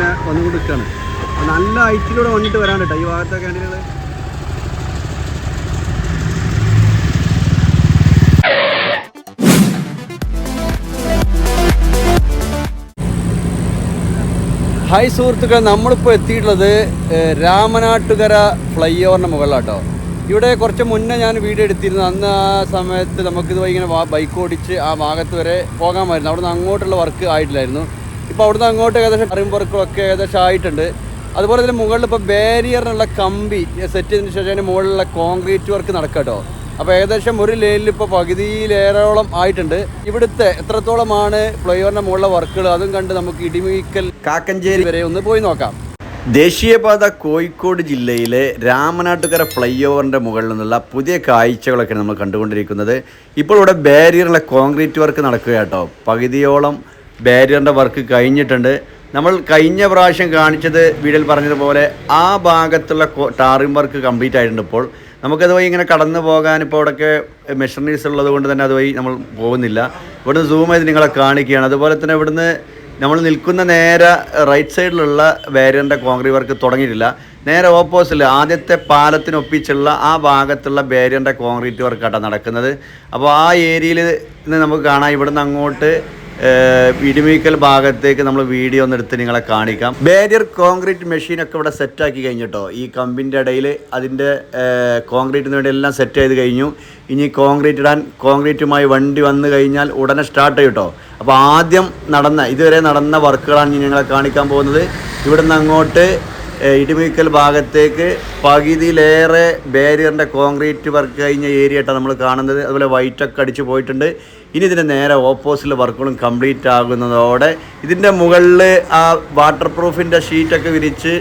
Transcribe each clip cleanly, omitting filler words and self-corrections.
ഇങ്ങനെ വന്നുകൊണ്ട് നിൽക്കുകയാണ്. നല്ല ഹൈറ്റിലൂടെ വന്നിട്ട് വരാൻ കേട്ടോ ഈ ഭാഗത്തെ ക്യാൻറ്റീനുകൾ. ഹായ് സുഹൃത്തുക്കളെ, നമ്മളിപ്പോൾ എത്തിയിട്ടുള്ളത് രാമനാട്ടുകര ഫ്ലൈ ഓവറിൻ്റെ മുകളിലാട്ടോ. ഇവിടെ കുറച്ച് മുന്നേ ഞാൻ വീഡിയോ എടുത്തിരുന്നു. അന്ന് ആ സമയത്ത് നമുക്കിത് ഇങ്ങനെ ബൈക്ക് ഓടിച്ച് ആ ഭാഗത്ത് വരെ പോകാമായിരുന്നു. അവിടെ നിന്ന് അങ്ങോട്ടുള്ള വർക്ക് ആയിട്ടില്ലായിരുന്നു. ഇപ്പോൾ അവിടുന്ന് അങ്ങോട്ട് ഏകദേശം അറിയും വർക്കുകളൊക്കെ ഏകദേശം ആയിട്ടുണ്ട്. അതുപോലെ തന്നെ മുകളിൽ ഇപ്പോൾ ബാരിയറിനുള്ള കമ്പി സെറ്റ് ചെയ്തതിന് ശേഷം അതിന് മുകളിലുള്ള കോൺക്രീറ്റ് വർക്ക് നടക്കാം കേട്ടോ. അപ്പോൾ ഏകദേശം ഒരു ലെയിനിൽ ഇപ്പോൾ പകുതിയിലേറോളം ആയിട്ടുണ്ട്. ഇവിടുത്തെ എത്രത്തോളമാണ് ഫ്ലൈ ഓവറിൻ്റെ മുകളിലെ വർക്കുകൾ അതും കണ്ട് നമുക്ക് ഇടിമിക്കൽ കാക്കഞ്ചേരി വരെ ഒന്ന് പോയി നോക്കാം. ദേശീയപാത കോഴിക്കോട് ജില്ലയിലെ രാമനാട്ടുകര ഫ്ലൈ ഓവറിൻ്റെ മുകളിൽ നിന്നുള്ള പുതിയ കാഴ്ചകളൊക്കെയാണ് നമ്മൾ കണ്ടുകൊണ്ടിരിക്കുന്നത്. ഇപ്പോൾ ഇവിടെ ബാരിയറിലെ കോൺക്രീറ്റ് വർക്ക് നടക്കുക കേട്ടോ. പകുതിയോളം ബാരിയറിൻ്റെ വർക്ക് കഴിഞ്ഞിട്ടുണ്ട്. നമ്മൾ കഴിഞ്ഞ പ്രാവശ്യം കാണിച്ചത് വീഡിയോയിൽ പറഞ്ഞതുപോലെ ആ ഭാഗത്തുള്ള ടാറിംഗ് വർക്ക് കംപ്ലീറ്റ് ആയിട്ടുണ്ട്. ഇപ്പോൾ നമുക്കതുവഴി ഇങ്ങനെ കടന്നു പോകാൻ ഇപ്പോൾ അവിടെയൊക്കെ മെഷീനറീസ് ഉള്ളത് കൊണ്ട് തന്നെ അതുവഴി നമ്മൾ പോകുന്നില്ല. ഇവിടുന്ന് സൂം ചെയ്ത് നിങ്ങളെ കാണിക്കുകയാണ്. അതുപോലെ തന്നെ ഇവിടുന്ന് നമ്മൾ നിൽക്കുന്ന നേരെ റൈറ്റ് സൈഡിലുള്ള ബാരിയറിൻ്റെ കോൺക്രീറ്റ് വർക്ക് തുടങ്ങിയിട്ടില്ല. നേരെ ഓപ്പോസിറ്റിൽ ആദ്യത്തെ പാലത്തിനൊപ്പിച്ചുള്ള ആ ഭാഗത്തുള്ള ബാരിയറിൻ്റെ കോൺക്രീറ്റ് വർക്കാണ് നടക്കുന്നത്. അപ്പോൾ ആ ഏരിയയിൽ നിന്ന് നമുക്ക് കാണാം. ഇവിടുന്ന് അങ്ങോട്ട് ഇടിമിക്കൽ ഭാഗത്തേക്ക് നമ്മൾ വീഡിയോ ഒന്ന് എടുത്ത് നിങ്ങളെ കാണിക്കാം. ബാരിയർ കോൺക്രീറ്റ് മെഷീനൊക്കെ ഇവിടെ സെറ്റാക്കി കഴിഞ്ഞിട്ടോ. ഈ കമ്പിൻ്റെ ഇടയിൽ അതിൻ്റെ കോൺക്രീറ്റിന് വേണ്ടി എല്ലാം സെറ്റ് ചെയ്ത് കഴിഞ്ഞു. ഇനി കോൺക്രീറ്റ് ഇടാൻ കോൺക്രീറ്റുമായി വണ്ടി വന്നു കഴിഞ്ഞാൽ ഉടനെ സ്റ്റാർട്ട് ചെയ്യും കേട്ടോ. അപ്പോൾ ആദ്യം ഇതുവരെ നടന്ന വർക്കുകളാണ് ഇനി ഞങ്ങളെ കാണിക്കാൻ പോകുന്നത്. ഇവിടുന്ന് അങ്ങോട്ട് ഇടിമിക്കൽ ഭാഗത്തേക്ക് പകുതിയിലേറെ ബാരിയറിൻ്റെ കോൺക്രീറ്റ് വർക്ക് കഴിഞ്ഞ ഏരിയ ആയിട്ടാണ് നമ്മൾ കാണുന്നത്. അതുപോലെ വൈറ്റൊക്കെ അടിച്ച് പോയിട്ടുണ്ട്. ഇനി ഇതിൻ്റെ നേരെ ഓപ്പോസിറ്റിലെ വർക്കുകളും കംപ്ലീറ്റ് ആകുന്നതോടെ ഇതിൻ്റെ മുകളിൽ ആ വാട്ടർ പ്രൂഫിൻ്റെ ഷീറ്റൊക്കെ വിരിച്ച്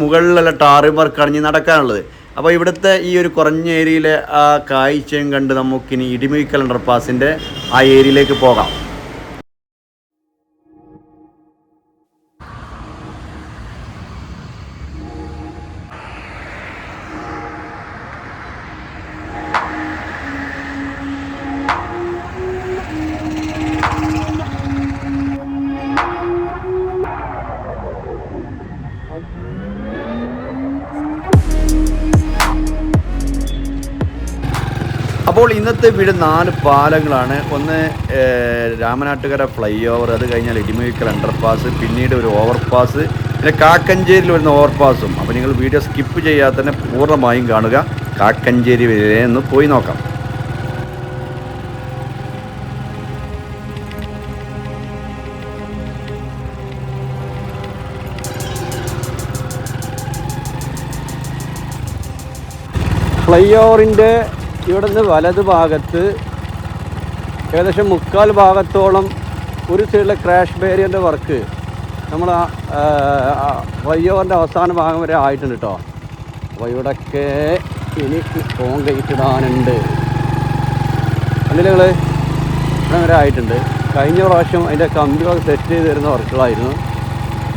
മുകളിലുള്ള ടാറിംഗ് വർക്കാണ് ഇനി നടക്കാനുള്ളത്. അപ്പോൾ ഇവിടുത്തെ ഈ ഒരു കുറഞ്ഞ ഏരിയയിലെ ആ കാഴ്ചയും കണ്ട് നമുക്കിനി ഇടിമിക്കൽ അണ്ടർപാസിൻ്റെ ആ ഏരിയയിലേക്ക് പോകാം. അപ്പോൾ ഇന്നത്തെ വീഡിയോ 4 പാലങ്ങളാണ്. ഒന്ന് രാമനാട്ടുകര ഫ്ലൈ ഓവർ, അത് കഴിഞ്ഞാൽ ഇടിമിക്കൽ അണ്ടർപാസ്, പിന്നീട് ഒരു ഓവർപാസ്, പിന്നെ കാക്കഞ്ചേരിയിൽ വരുന്ന ഓവർപാസും. അപ്പോൾ നിങ്ങൾ വീഡിയോ സ്കിപ്പ് ചെയ്യാതെ തന്നെ പൂർണ്ണമായും കാണുക. കാക്കഞ്ചേരി വരെ ഒന്ന് പോയി നോക്കാം. ഫ്ലൈ ഓവറിൻ്റെ ഇവിടെ നിന്ന് വലത് ഭാഗത്ത് ഏകദേശം 3/4 ഭാഗത്തോളം ഒരു സൈഡിലെ ക്രാഷ് ബാരിയറിൻ്റെ വർക്ക് നമ്മൾ ഫ്ലൈ ഓവറിൻ്റെ അവസാന ഭാഗം വരെ ആയിട്ടുണ്ട് കേട്ടോ. അപ്പോൾ ഇവിടെയൊക്കെ ഇനി കോൺക്രീറ്റ് ഇടാനുണ്ട്. അതിൽ ഞങ്ങൾ ഇവിടെ വരെ ആയിട്ടുണ്ട്. കഴിഞ്ഞ പ്രാവശ്യം അതിൻ്റെ കമ്പി വർക്ക് സെറ്റ് ചെയ്ത് തരുന്ന വർക്കുകളായിരുന്നു.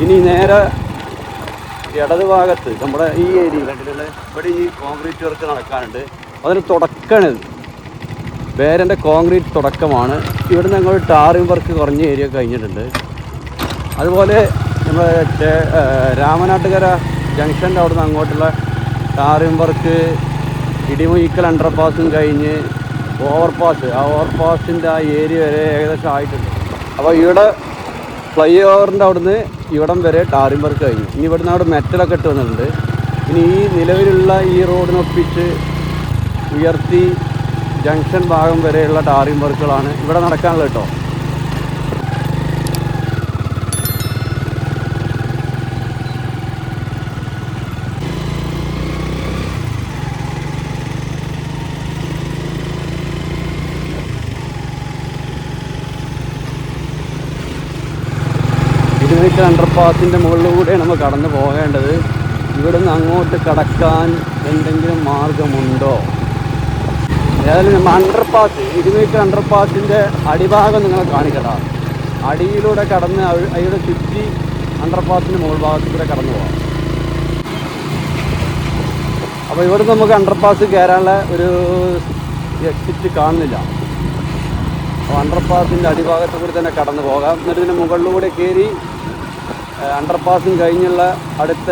ഇനി നേരെ ഇടത് ഭാഗത്ത് നമ്മുടെ ഈ ഏരിയയിൽ ഇവിടെ ഈ കോൺക്രീറ്റ് വർക്ക് നടക്കാനുണ്ട്. അതിന് തുടക്കമാണ്, ബാരിയറിൻ്റെ കോൺക്രീറ്റ് തുടക്കമാണ്. ഇവിടെ നിന്ന് ഞങ്ങൾ ടാറിംഗ് വർക്ക് കുറഞ്ഞ ഏരിയ കഴിഞ്ഞിട്ടുണ്ട്. അതുപോലെ നമ്മൾ രാമനാട്ടുകര ജംഗ്ഷൻ്റെ അവിടെ നിന്ന് അങ്ങോട്ടുള്ള ടാറിംഗ് വർക്ക് ഇടിമിക്കൽ അണ്ടർപാസും കഴിഞ്ഞ് ഓവർപാസ്, ആ ഓവർപാസിൻ്റെ ആ ഏരിയ വരെ ഏകദേശം ആയിട്ടുണ്ട്. അപ്പോൾ ഇവിടെ ഫ്ലൈ ഓവറിൻ്റെ അവിടുന്ന് ഇവിടം വരെ ടാറിംഗ് വർക്ക് കഴിഞ്ഞു. ഇനി ഇവിടുന്ന് അവിടെ മെറ്റലൊക്കെ ഇട്ട് വന്നിട്ടുണ്ട്. ഇനി ഈ നിലവിലുള്ള ഈ റോഡിനൊപ്പിച്ച് ഉയർത്തി ജംഗ്ഷൻ ഭാഗം വരെയുള്ള ടാറിംഗ് വർക്കുകളാണ് ഇവിടെ നടക്കാനുള്ളത് കേട്ടോ. ഇടിമിക്കൽ അണ്ടർപാസിൻ്റെ മുകളിലൂടെയാണ് നമ്മൾ കടന്നു പോകേണ്ടത്. ഇവിടുന്ന് അങ്ങോട്ട് കടക്കാൻ എന്തെങ്കിലും മാർഗമുണ്ടോ? ഏതായാലും നമ്മൾ അണ്ടർപാസ്, ഇടിമിക്കൽ അണ്ടർപാസിൻ്റെ അടിഭാഗം നിങ്ങളെ കാണിക്കട്ടോ. അടിയിലൂടെ കടന്ന് അവിടെ ചുറ്റി അണ്ടർപാസിൻ്റെ മുകൾ ഭാഗത്തൂടെ കടന്നു പോകാം. അപ്പോൾ ഇവിടുന്ന് നമുക്ക് അണ്ടർപാസ് കയറാനുള്ള ഒരു എക്സിറ്റ് കാണുന്നില്ല. അപ്പോൾ അണ്ടർപാസിൻ്റെ അടിഭാഗത്ത് കൂടി തന്നെ കടന്നു പോകാം. എന്നിട്ട് ഇതിൻ്റെ മുകളിലൂടെ കയറി അണ്ടർപാസും കഴിഞ്ഞുള്ള അടുത്ത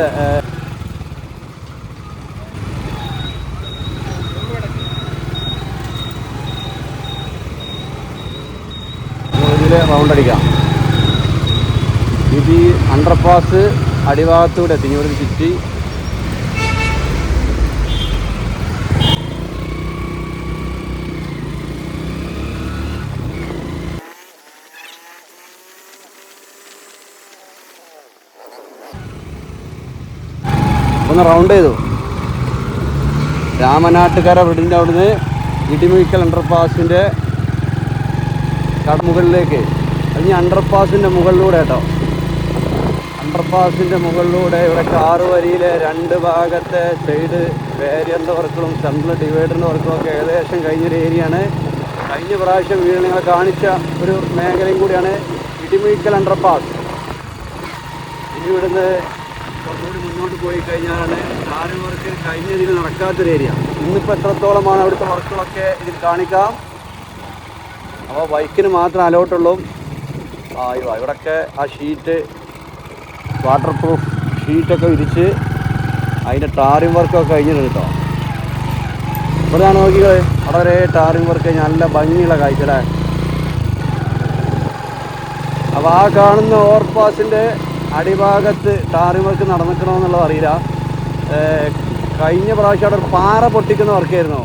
ഇതിൽ റൗണ്ട് അടിക്കാം. ഇത് അണ്ടർപാസ് അടിഭാഗത്തൂടെ എത്തി. ഇവിടെ ചുറ്റി ഒന്ന് റൗണ്ട് ചെയ്തു. രാമനാട്ടുകര വീടിൻ്റെ അവിടുന്ന് ഇടിമുഴിക്കൽ അണ്ടർപാസിൻ്റെ മുകളിലേക്ക് കഴിഞ്ഞ അണ്ടർപാസിൻ്റെ മുകളിലൂടെ കേട്ടോ. അണ്ടർപാസിൻ്റെ മുകളിലൂടെ ഇവിടെ 6 വരിയിലെ 2 ഭാഗത്തെ സൈഡ് ബാരിയറിൻ്റെ വർക്കുകളും സെൻട്രൽ ഡിവൈഡറിൻ്റെ വർക്കുകളും ഒക്കെ ഏകദേശം കഴിഞ്ഞൊരു ഏരിയയാണ്. കഴിഞ്ഞ പ്രാവശ്യം വീട് നിങ്ങളെ കാണിച്ച ഒരു മേഖലയും കൂടിയാണ് ഇടിമുഴിക്കൽ അണ്ടർപാസ്. ഇനി ഇവിടുന്ന് കുറച്ചുകൂടി മുന്നോട്ട് പോയി കഴിഞ്ഞാലാണ് ടാറിംഗ് വർക്ക് കഴിഞ്ഞ ഇതിൽ നടക്കാത്തൊരു ഏരിയ. ഇന്നിപ്പോൾ എത്രത്തോളമാണ് അവിടുത്തെ വർക്കുകളൊക്കെ ഇതിൽ കാണിക്കാം. അപ്പോൾ ബൈക്കിന് മാത്രം അലോട്ടുള്ളൂ. ഇവിടെയൊക്കെ ആ ഷീറ്റ് വാട്ടർ പ്രൂഫ് ഷീറ്റൊക്കെ വിരിച്ച് അതിൻ്റെ ടാറിംഗ് വർക്കൊക്കെ കഴിഞ്ഞിട്ടുണ്ട് കേട്ടോ. ഇവിടെയാണ് നോക്കിയത് വളരെ ടാറിംഗ് വർക്ക് നല്ല ഭംഗിയുള്ള കാഴ്ച അല്ലേ. അപ്പോൾ ആ കാണുന്ന ഓവർപാസിൻ്റെ അടിഭാഗത്ത് ടാറിംഗ് വർക്ക് നടന്നിക്കണമെന്നുള്ളത് അറിയില്ല. കഴിഞ്ഞ പ്രാവശ്യം അവിടെ ഒരു പാറ പൊട്ടിക്കുന്ന വർക്കായിരുന്നു.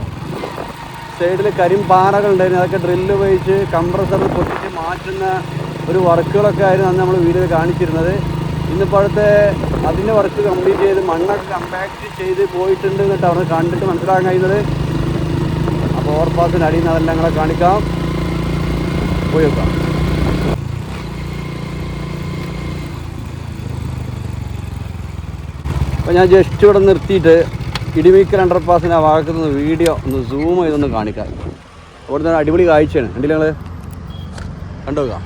സൈഡിൽ കരിമ്പാറകളുണ്ടായിരുന്നു. അതൊക്കെ ഡ്രില്ല് ഉപയോഗിച്ച് കംപ്രസറിൽ പൊട്ടിച്ച് മാറ്റുന്ന ഒരു വർക്കുകളൊക്കെ ആയിരുന്നു അന്ന് നമ്മൾ വീഡിയോയിൽ കാണിച്ചിരുന്നത്. ഇന്നിപ്പോൾ അതിൻ്റെ വർക്ക് കംപ്ലീറ്റ് ചെയ്ത് മണ്ണൊക്കെ കമ്പാക്ട് ചെയ്ത് പോയിട്ടുണ്ട് എന്നിട്ട് അവിടെ കണ്ടിട്ട് മനസ്സിലാക്കാൻ കഴിയുന്നത്. അപ്പോൾ ഓവർപാസിൻ്റെ അടിയിൽ നിന്ന് അതെല്ലാം കൂടെ കാണിക്കാം. പോയി വെക്കാം. അപ്പോൾ ഞാൻ ജസ്റ്റ് ഇവിടെ നിർത്തിയിട്ട് ഇടിമുഴിക്കൽ അണ്ടർപാസിൻ്റെ ആ ഭാഗത്ത് നിന്ന് വീഡിയോ ഒന്ന് സൂം ചെയ്തൊന്ന് കാണിക്കാം. ഇവിടുന്ന് അടിപൊളി കാഴ്ചയാണ്. കണ്ടില്ല നിങ്ങൾ? കണ്ടുനോക്കാം.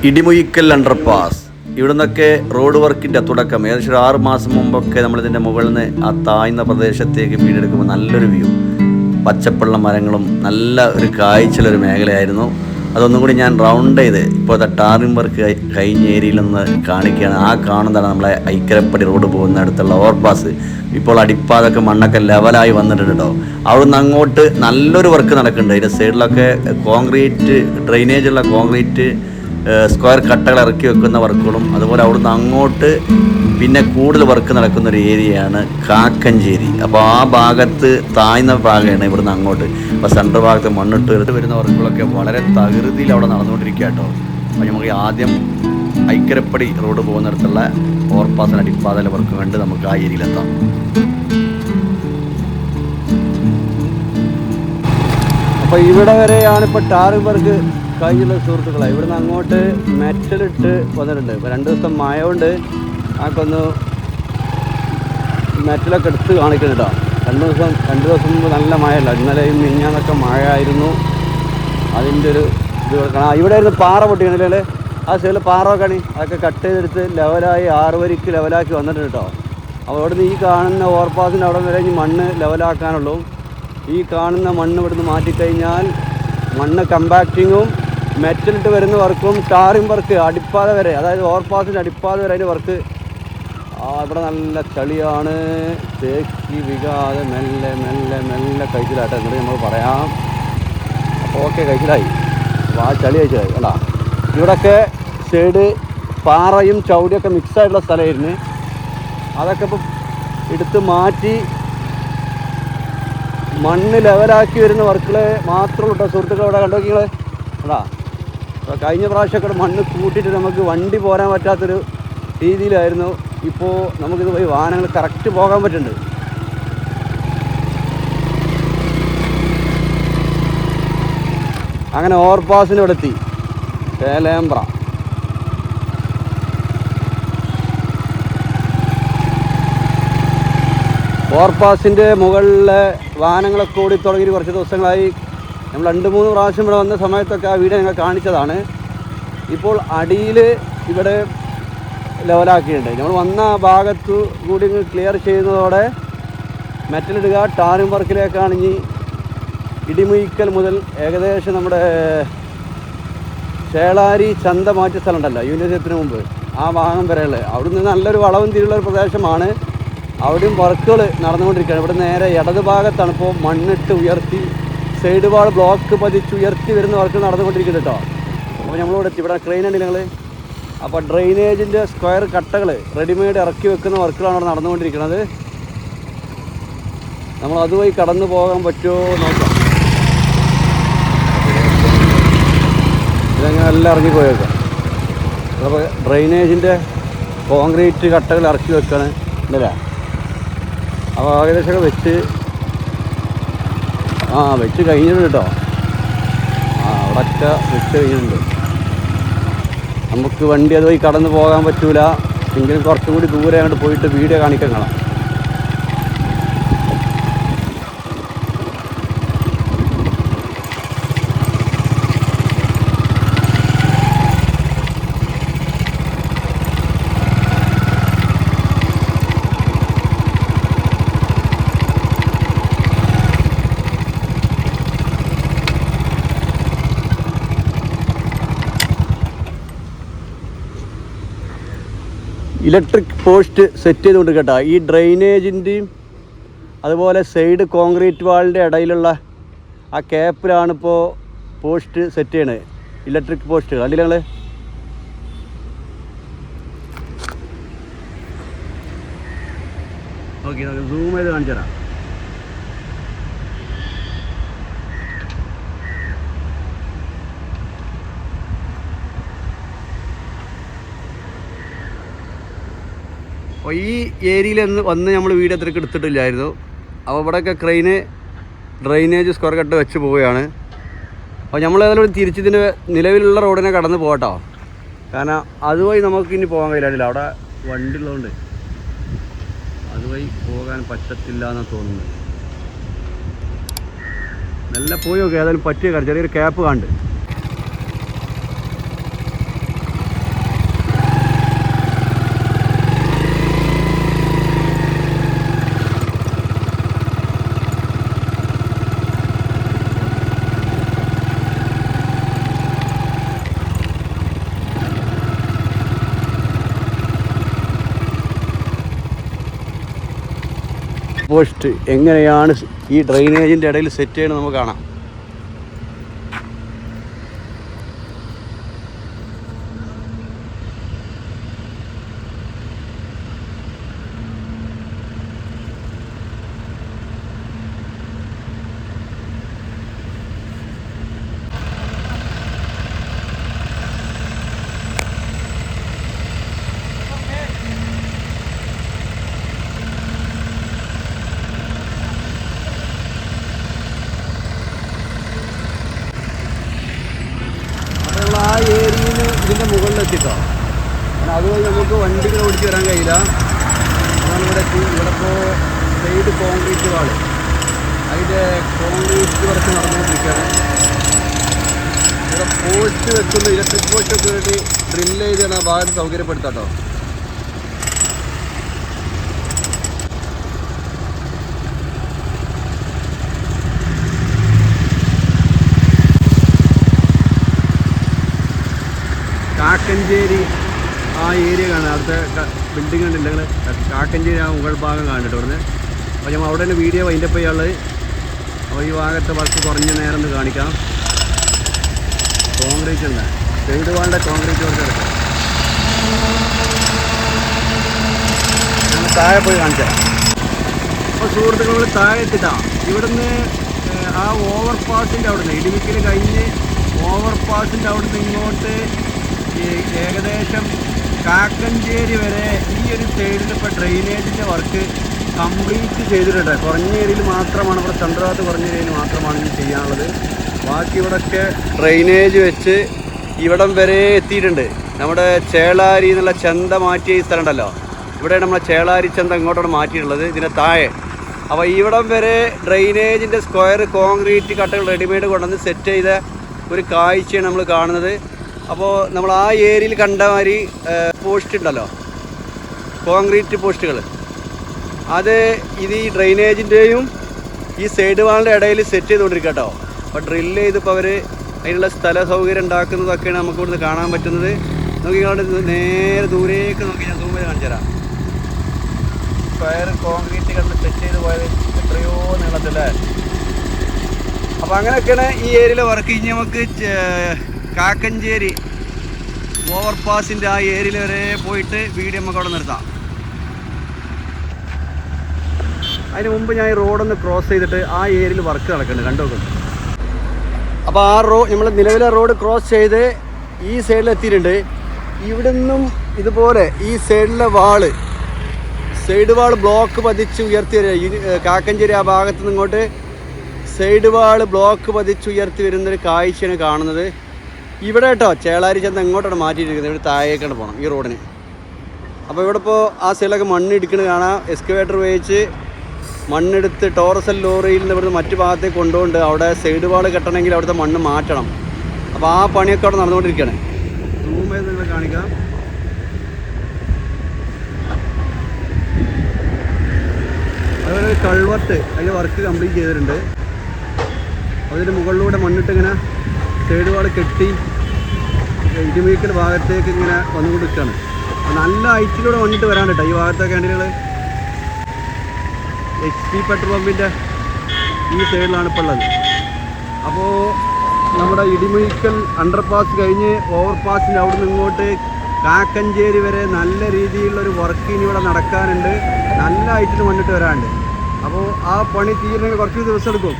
ഇടിമുഴിക്കൽ അണ്ടർപാസ് ഇവിടെ നിന്നൊക്കെ റോഡ് വർക്കിൻ്റെ തുടക്കം ഏകദേശം 6 മാസം മുമ്പൊക്കെ നമ്മളിതിൻ്റെ മുകളിൽ നിന്ന് ആ താഴ്ന്ന പ്രദേശത്തേക്ക് വീടെടുക്കുമ്പോൾ നല്ലൊരു വ്യൂ, പച്ചപ്പുള്ള മരങ്ങളും നല്ല ഒരു കാഴ്ചയുള്ളൊരു മേഖലയായിരുന്നു. അതൊന്നും കൂടി ഞാൻ റൗണ്ട് ചെയ്ത് ഇപ്പോഴത്തെ ടാറിംഗ് വർക്ക് കഴിഞ്ഞ ഏരിയയിൽ നിന്ന് കാണിക്കുകയാണ്. ആ കാണുന്നതാണ് നമ്മളെ ഐക്കരപ്പടി റോഡ് പോകുന്ന അടുത്തുള്ള ഓവർപാസ്. ഇപ്പോൾ അടിപ്പാതൊക്കെ മണ്ണൊക്കെ ലെവലായി വന്നിട്ടുണ്ട് കേട്ടോ. അവിടുന്ന് അങ്ങോട്ട് നല്ലൊരു വർക്ക് നടക്കുന്നുണ്ട്. അതിൻ്റെ സൈഡിലൊക്കെ കോൺക്രീറ്റ് ഡ്രെയിനേജുള്ള കോൺക്രീറ്റ് സ്ക്വയർ കട്ടകൾ ഇറക്കി വെക്കുന്ന വർക്കുകളും, അതുപോലെ അവിടുന്ന് അങ്ങോട്ട് പിന്നെ കൂടുതൽ വർക്ക് നടക്കുന്ന ഒരു ഏരിയയാണ് കാക്കഞ്ചേരി. അപ്പോൾ ആ ഭാഗത്ത് താഴ്ന്ന ഭാഗമാണ് ഇവിടുന്ന് അങ്ങോട്ട്. അപ്പോൾ സെൻട്രൽ ഭാഗത്ത് മണ്ണിട്ട് വരുന്ന വർക്കുകളൊക്കെ വളരെ തകൃതിയിൽ അവിടെ നടന്നുകൊണ്ടിരിക്കുക കേട്ടോ. അപ്പോൾ നമുക്ക് ആദ്യം ഐക്കരപ്പടി റോഡ് പോകുന്നിടത്തുള്ള ഓവർപാസിന് അടിപ്പാതയിലെ വർക്ക് കണ്ട് നമുക്ക് ആ ഏരിയയിലെത്താം. അപ്പോൾ ഇവിടെ വരെയാണ് ഇപ്പോൾ ടാറിംഗ് വർക്ക് കഴിഞ്ഞുള്ള സുഹൃത്തുക്കളെ. ഇവിടുന്ന് അങ്ങോട്ട് മെറ്റലിട്ട് വന്നിട്ടുണ്ട്. ഇപ്പോൾ 2 ദിവസം മഴ കൊണ്ട് ആക്കൊന്ന് മെറ്റലൊക്കെ എടുത്ത് കാണിക്കുന്നുണ്ടോ. 2 ദിവസം മുമ്പ് നല്ല മഴയല്ല. ഇന്നലെയും മിഞ്ഞാന്നൊക്കെ മഴ ആയിരുന്നു. അതിൻ്റെ ഒരു ഇത് കൊടുക്കണം. ഇവിടെ ആയിരുന്നു പാറ പൊട്ടിക്കണില്ലേ. ആ സൈഡിൽ പാറ വെക്കണി അതൊക്കെ കട്ട് ചെയ്തെടുത്ത് ലെവലായി 6 വരിക്ക് ലെവലാക്കി വന്നിട്ടുണ്ട് കേട്ടോ. അപ്പോൾ ഇവിടുന്ന് ഈ കാണുന്ന ഓവർപാസിൻ്റെ അവിടെ വരെ ഇനി മണ്ണ് ലെവലാക്കാനുള്ളൂ. ഈ കാണുന്ന മണ്ണ് ഇവിടുന്ന് മാറ്റിക്കഴിഞ്ഞാൽ മണ്ണ് കമ്പാക്റ്റിങ്ങും മെറ്റലിട്ട് വരുന്ന വർക്കും ടാറിംഗ് വർക്ക് അടിപ്പാത വരെ, അതായത് ഓവർപാസിൻ്റെ അടിപ്പാത വരെ അതിൻ്റെ വർക്ക്. ഇവിടെ നല്ല ചളിയാണ്. തേക്കി വികാതെ മെല്ലെ മെല്ലെ മെല്ലെ കഴിച്ചിലാട്ടെ എന്നിട്ട് നമ്മൾ പറയാം. അപ്പോൾ ഓക്കെ കഴിച്ചിലായി. അപ്പോൾ ആ ചളി കഴിച്ചിലായി കണ്ടാ. ഇവിടെയൊക്കെ സൈഡ് പാറയും ചവിടിയൊക്കെ മിക്സായിട്ടുള്ള സ്ഥലമായിരുന്നു. അതൊക്കെ ഇപ്പം എടുത്ത് മാറ്റി മണ്ണ് ലെവലാക്കി വരുന്ന വർക്കുകൾ മാത്രമേ കേട്ടോ സുഹൃത്തുക്കൾ. ഇവിടെ കണ്ടോ നിങ്ങൾ അതാ. അപ്പോൾ കഴിഞ്ഞ പ്രാവശ്യമൊക്കെ മണ്ണ് കൂട്ടിയിട്ട് നമുക്ക് വണ്ടി പോരാൻ പറ്റാത്തൊരു രീതിയിലായിരുന്നു. ഇപ്പോൾ നമുക്കിത് പോയി വാഹനങ്ങൾ കറക്റ്റ് പോകാൻ പറ്റുന്നുണ്ട്. അങ്ങനെ ഓവർപാസിന് ഇവിടെ എത്തി. പേലേമ്പ്ര ഓവർപാസിൻ്റെ മുകളിലെ വാഹനങ്ങളൊക്കെ ഓടി തുടങ്ങി കുറച്ച് ദിവസങ്ങളായി. നമ്മൾ 2-3 പ്രാവശ്യം ഇവിടെ വന്ന സമയത്തൊക്കെ ആ വീഡിയോ ഞങ്ങൾ കാണിച്ചതാണ്. ഇപ്പോൾ അടിയിൽ ഇവിടെ ലെവലാക്കിയിട്ടുണ്ട്. നമ്മൾ വന്ന ഭാഗത്തു കൂടി ക്ലിയർ ചെയ്യുന്നതോടെ മെറ്റലിടുക ടാറിംഗ് വർക്കിലേക്കാണ് ഇനി ഇടിമുഴിക്കൽ മുതൽ ഏകദേശം നമ്മുടെ ചേളാരി ചന്ത മാറ്റിയ സ്ഥലം ഉണ്ടല്ലോ യൂണിവേഴ്സിറ്റിന് മുമ്പ്, ആ ഭാഗം വരെയുള്ള അവിടുന്ന് നല്ലൊരു വളവും തിരിയുള്ള ഒരു പ്രദേശമാണ്. അവിടെയും വർക്കുകൾ നടന്നുകൊണ്ടിരിക്കുകയാണ്. ഇവിടെ നേരെ ഇടത് ഭാഗത്താണ് ഇപ്പോൾ മണ്ണിട്ട് ഉയർത്തി സൈഡ് വാൾ ബ്ലോക്ക് പതിച്ചുയർത്തി വരുന്ന വർക്ക് നടന്നുകൊണ്ടിരിക്കുന്നുണ്ട് കേട്ടോ. അപ്പോൾ നമ്മളിവിടെ എത്തി. ഇവിടെ ക്രെയിൻ ഉണ്ട് നിങ്ങൾ. അപ്പോൾ ഡ്രെയിനേജിൻ്റെ സ്ക്വയർ കട്ടകൾ റെഡിമെയ്ഡ് ഇറക്കി വെക്കുന്ന വർക്കുകളാണ് അവിടെ നടന്നുകൊണ്ടിരിക്കുന്നത്. നമ്മൾ അതുവഴി കടന്നു പോകാൻ പറ്റുമോ നോക്കാം. ഇതങ്ങനെ എല്ലാം ഇറങ്ങി പോയേക്കാം. അപ്പോൾ ഡ്രെയിനേജിൻ്റെ കോൺക്രീറ്റ് കട്ടകൾ ഇറക്കി വെക്കാണ് ഉണ്ടല്ലേ. അപ്പോൾ ഏകദേശമൊക്കെ വെച്ച് കഴിഞ്ഞിട്ടുണ്ട് കേട്ടോ. അവിടെയൊക്കെ വെച്ച് കഴിഞ്ഞിട്ടുണ്ട്. നമുക്ക് വണ്ടി അതുവഴി കടന്നു പോകാൻ പറ്റൂല. എങ്കിലും കുറച്ചും കൂടി ദൂരെ അങ്ങോട്ട് പോയിട്ട് വീഡിയോ കാണിക്കാൻ കാണാം. ഇലക്ട്രിക് പോസ്റ്റ് സെറ്റ് ചെയ്തുകൊണ്ട് കേട്ടോ. ഈ ഡ്രെയിനേജിൻ്റെയും അതുപോലെ സൈഡ് കോൺക്രീറ്റ് വാളിൻ്റെ ഇടയിലുള്ള ആ ക്യാപ്പിലാണിപ്പോൾ പോസ്റ്റ് സെറ്റ് ചെയ്യണത്. ഇലക്ട്രിക് പോസ്റ്റ് കണ്ടില്ല ഞങ്ങൾ. ഓക്കെ, സൂം ചെയ്ത് കാണിച്ചു തരാം. അപ്പോൾ ഈ ഏരിയയിൽ വന്ന് നമ്മൾ വീഡിയോ അത്രയ്ക്ക് എടുത്തിട്ടില്ലായിരുന്നു. അപ്പോൾ ഇവിടെയൊക്കെ ഡ്രെയിനേജ് സ്ക്വയർ കട്ട് വെച്ച് പോവുകയാണ്. അപ്പോൾ നമ്മൾ ഏതായാലും തിരിച്ചിതിന് നിലവിലുള്ള റോഡിനെ കടന്ന് പോകട്ടോ. കാരണം അതുവഴി നമുക്ക് ഇനി പോകാൻ കഴിയില്ല. അവിടെ വണ്ടി ഉള്ളതുകൊണ്ട് അതുവഴി പോകാൻ പറ്റത്തില്ല എന്നാണ് തോന്നുന്നത്. നല്ല പോയി നോക്കി ഏതായാലും പറ്റിയ കാര്യം. ചെറിയൊരു ക്യാപ്പ് കണ്ട്. പോസ്റ്റ് എങ്ങനെയാണ് ഈ ഡ്രെയിനേജിൻ്റെ ഇടയിൽ സെറ്റ് ചെയ്യണമെന്ന് നമുക്ക് കാണാം. ആ ഏരിയയിൽ ഇതിൻ്റെ മുകളിലെത്തിട്ടോ. കാരണം അതുവഴി നമുക്ക് വണ്ടികൾ ഓടിച്ച് വരാൻ കഴിയില്ല. അതാണ് ഇവിടെ ഇപ്പോൾ സൈഡ് കോൺക്രീറ്റ് വാള്, അതിൻ്റെ കോൺക്രീറ്റ് വർക്ക് നടന്നുകൊണ്ടിരിക്കുകയാണ്. ഇവിടെ പോസ്റ്റ് വെക്കുന്ന ഇലക്ട്രിക് പോസ്റ്റൊക്കെ വേണ്ടി ഡ്രില്ല് ചെയ്താണ് ആ ഭാഗത്ത് സൗകര്യപ്പെടുത്താട്ടോ. കാക്കഞ്ചേരി ആ ഏരിയ കാണുക. അവിടുത്തെ ബിൽഡിംഗ് കണ്ടില്ല നിങ്ങൾ. കാക്കഞ്ചേരി ആ മുകൾ ഭാഗം കാണുന്നുണ്ട് ഇവിടുന്ന്. അപ്പോൾ നമ്മൾ അവിടെ തന്നെ വീഡിയോ വൈൻഡപ്പ് ചെയ്യാനുള്ളത്. അപ്പോൾ ഈ ഭാഗത്തെ വർക്ക് കുറഞ്ഞ നേരം ഒന്ന് കാണിക്കാം. കോൺക്രീറ്റ് ഉണ്ട്, സൈഡ് വാളിൻ്റെ കോൺക്രീറ്റ് വർക്ക് എടുക്കാം. ഞങ്ങൾ താഴെ പോയി കാണിച്ചു തരാം. അപ്പോൾ സുഹൃത്തുക്കൾ താഴെ എത്തിട്ടാണ്. ഇവിടുന്ന് ആ ഓവർ പാസിൻ്റെ അവിടുന്ന് ഇടിമിക്കൽ കഴിഞ്ഞ് ഓവർ പാസിൻ്റെ അവിടുന്ന് ഇങ്ങോട്ട് ഏകദേശം കാക്കഞ്ചേരി വരെ ഈ ഒരു സൈഡിൽ ഇപ്പോൾ ഡ്രെയിനേജിൻ്റെ വർക്ക് കംപ്ലീറ്റ് ചെയ്തിട്ടുണ്ട്. കുറഞ്ഞ ഏരിയയിൽ മാത്രമാണ്, ഇവിടെ ചന്ദ്രഭാഗത്ത് കുറഞ്ഞ ഏരിയയിൽ മാത്രമാണ് ഇത് ചെയ്യാനുള്ളത്. ബാക്കി ഇവിടെയൊക്കെ ഡ്രെയിനേജ് വെച്ച് ഇവിടം വരെ എത്തിയിട്ടുണ്ട്. നമ്മുടെ ചേളാരി എന്നുള്ള ചന്ത മാറ്റിയ ഈ സ്ഥലം ഉണ്ടല്ലോ, ഇവിടെ നമ്മളെ ചേളാരി ചന്ത ഇങ്ങോട്ടാണ് മാറ്റിയിട്ടുള്ളത്, ഇതിൻ്റെ താഴെ. അപ്പോൾ ഇവിടം വരെ ഡ്രെയിനേജിൻ്റെ സ്ക്വയർ കോൺക്രീറ്റ് കട്ടകൾ റെഡിമെയ്ഡ് കൊണ്ടുവന്ന് സെറ്റ് ചെയ്ത ഒരു കാഴ്ചയാണ് നമ്മൾ കാണുന്നത്. അപ്പോൾ നമ്മൾ ആ ഏരിയയിൽ കണ്ട മാതിരി പോസ്റ്റ് ഉണ്ടല്ലോ, കോൺക്രീറ്റ് പോസ്റ്റുകൾ, അത് ഇത് ഈ ഡ്രെയിനേജിൻ്റെയും ഈ സൈഡ് വാളിൻ്റെ ഇടയിൽ സെറ്റ് ചെയ്തുകൊണ്ടിരിക്കുക കേട്ടോ. അപ്പോൾ ഡ്രില്ല് ചെയ്തിപ്പോൾ അവർ അതിനുള്ള സ്ഥല സൗകര്യം ഉണ്ടാക്കുന്നതൊക്കെയാണ് നമുക്ക് ഇവിടുന്ന് കാണാൻ പറ്റുന്നത്. നോക്കി ഇങ്ങോട്ട് നേരെ ദൂരേക്ക് നോക്കി ഞാൻ സൂം ചെയ്ത് കാണിച്ചു തരാം. സ്ക്വയർ കോൺക്രീറ്റ് കണ്ട് സെറ്റ് ചെയ്ത് പോയത് എത്രയോ നീളത്തില്ലേ. അപ്പോൾ അങ്ങനെയൊക്കെയാണ് ഈ ഏരിയയിലെ വർക്ക്. ഇനി നമുക്ക് കാക്കഞ്ചേരി ഓവർപാസിൻ്റെ ആ ഏരിയയിൽ വരെ പോയിട്ട് വീഡിയോ നമുക്ക് അവിടെ നിർത്താം. അതിന് മുമ്പ് ഞാൻ ഈ റോഡൊന്ന് ക്രോസ് ചെയ്തിട്ട് ആ ഏരിയയിൽ വർക്ക് നടക്കുന്നുണ്ട്, കണ്ടു നോക്കുന്നു. അപ്പോൾ ആ നമ്മൾ നിലവിലെ റോഡ് ക്രോസ് ചെയ്ത് ഈ സൈഡിൽ എത്തിയിട്ടുണ്ട്. ഇവിടെ നിന്നും ഇതുപോലെ ഈ സൈഡിലെ സൈഡ് വാൾ ബ്ലോക്ക് പതിച്ച് ഉയർത്തി വരിക. കാക്കഞ്ചേരി ആ ഭാഗത്ത് നിന്ന് ഇങ്ങോട്ട് സൈഡ് വാൾ ബ്ലോക്ക് പതിച്ച് ഉയർത്തി വരുന്നൊരു കാഴ്ചയാണ് കാണുന്നത്. ഇവിടെ കേട്ടോ ചേളാരി ചെന്ന് എങ്ങോട്ടാണ് മാറ്റിയിരിക്കുന്നത്, ഇവിടെ താഴേക്കാണ് പോകണം ഈ റോഡിന്. അപ്പോൾ ഇവിടെ ഇപ്പോൾ ആ സൈഡിലൊക്കെ മണ്ണിടിക്കുന്നത് കാണാം. എക്സ്കവേറ്റർ ഉപയോഗിച്ച് മണ്ണെടുത്ത് ടോറസൽ ലോറിയിൽ നിന്ന് ഇവിടുന്ന് മറ്റു ഭാഗത്തേക്ക് കൊണ്ടുകൊണ്ട് അവിടെ സൈഡ് വാൾ കെട്ടണമെങ്കിൽ അവിടുത്തെ മണ്ണ് മാറ്റണം. അപ്പോൾ ആ പണിയൊക്കെ അവിടെ നടന്നുകൊണ്ടിരിക്കുകയാണ്. സൂം ചെയ്ത് നിങ്ങൾ കാണിക്കാം. അതുപോലെ ഒരു കൾവർട്ട് അതിൻ്റെ വർക്ക് കംപ്ലീറ്റ് ചെയ്തിട്ടുണ്ട്. അതിൻ്റെ മുകളിലൂടെ മണ്ണിട്ട് ഇങ്ങനെ സൈഡ് വാൾ കെട്ടി ഇടിമീക്കൽ ഭാഗത്തേക്ക് ഇങ്ങനെ വന്നുകൊണ്ടിരിക്കുകയാണ്. നല്ല ഹൈറ്റിലൂടെ മണ്ണിട്ട് വരാൻ കേട്ടോ ഈ ഭാഗത്തെ ക്യാൻറ്റീനുകൾ. HP പെട്രോൾ പമ്പിൻ്റെ ഈ സൈഡിലാണ് ഇപ്പോൾ ഉള്ളത്. അപ്പോൾ നമ്മുടെ ഇടിമീക്കൽ അണ്ടർപാസ് കഴിഞ്ഞ് ഓവർപാസിൻ്റെ അവിടെ നിന്ന് ഇങ്ങോട്ട് കാക്കഞ്ചേരി വരെ നല്ല രീതിയിലുള്ളൊരു വർക്ക് ഇനി ഇവിടെ നടക്കാനുണ്ട്. നല്ല ഹൈറ്റിൽ മണ്ണിട്ട് വരാനുണ്ട്. അപ്പോൾ ആ പണി തീരണമെങ്കിൽ കുറച്ച് ദിവസം എടുക്കും.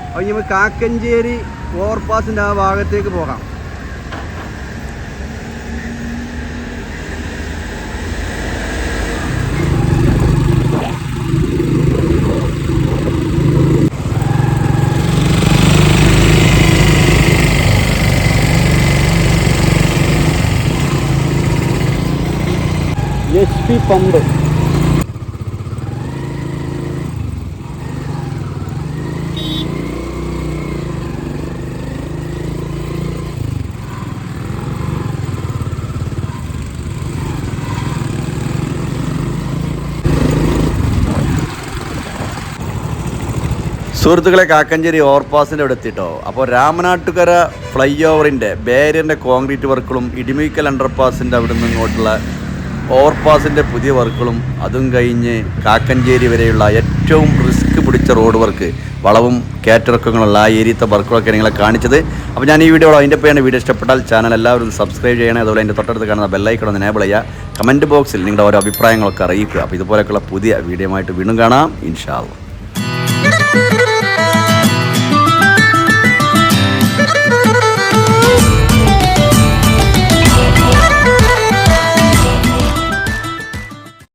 അപ്പോൾ നമുക്ക് കാക്കഞ്ചേരി ഓവർപാസിൻ്റെ ആ ഭാഗത്തേക്ക് പോകാം. HP പമ്പ് സുഹൃത്തുക്കളെ, കാക്കഞ്ചേരി ഓവർപാസിൻ്റെ അവിടെ എത്തിയിട്ടോ. അപ്പോൾ രാമനാട്ടുകര ഫ്ലൈ ഓവറിൻ്റെ ബാരിയറിൻ്റെ കോൺക്രീറ്റ് വർക്കുകളും ഇടിമീക്കൽ അണ്ടർപാസിൻ്റെ അവിടെ നിന്ന് ഇങ്ങോട്ടുള്ള ഓവർപാസിൻ്റെ പുതിയ വർക്കുകളും അതും കഴിഞ്ഞ് കാക്കഞ്ചേരി വരെയുള്ള ഏറ്റവും റിസ്ക് പിടിച്ച റോഡ് വർക്ക്, വളവും കയറ്റിറക്കങ്ങളുള്ള ആ ഏരിയത്തെ വർക്കുകളൊക്കെ നിങ്ങളെ കാണിച്ചത്. അപ്പോൾ ഞാൻ ഈ വീഡിയോ അതിൻ്റെ പേയാണ്. വീഡിയോ ഇഷ്ടപ്പെട്ടാൽ ചാനൽ എല്ലാവരും സബ്സ്ക്രൈബ് ചെയ്യണേ. അതുപോലെ അതിൻ്റെ തൊട്ടടുത്ത് കാണുന്ന ബെല്ലൈക്കൺ ഒന്ന് എനേബിൾ ചെയ്യുക. കമൻറ്റ് ബോക്സിൽ നിങ്ങളുടെ ഓരോ അഭിപ്രായങ്ങളൊക്കെ അറിയിക്കുക. അപ്പോൾ ഇതുപോലെയൊക്കെയുള്ള പുതിയ വീഡിയോ ആയിട്ട് വീണ്ടും കാണാം, ഇൻഷാ അല്ലാഹ്.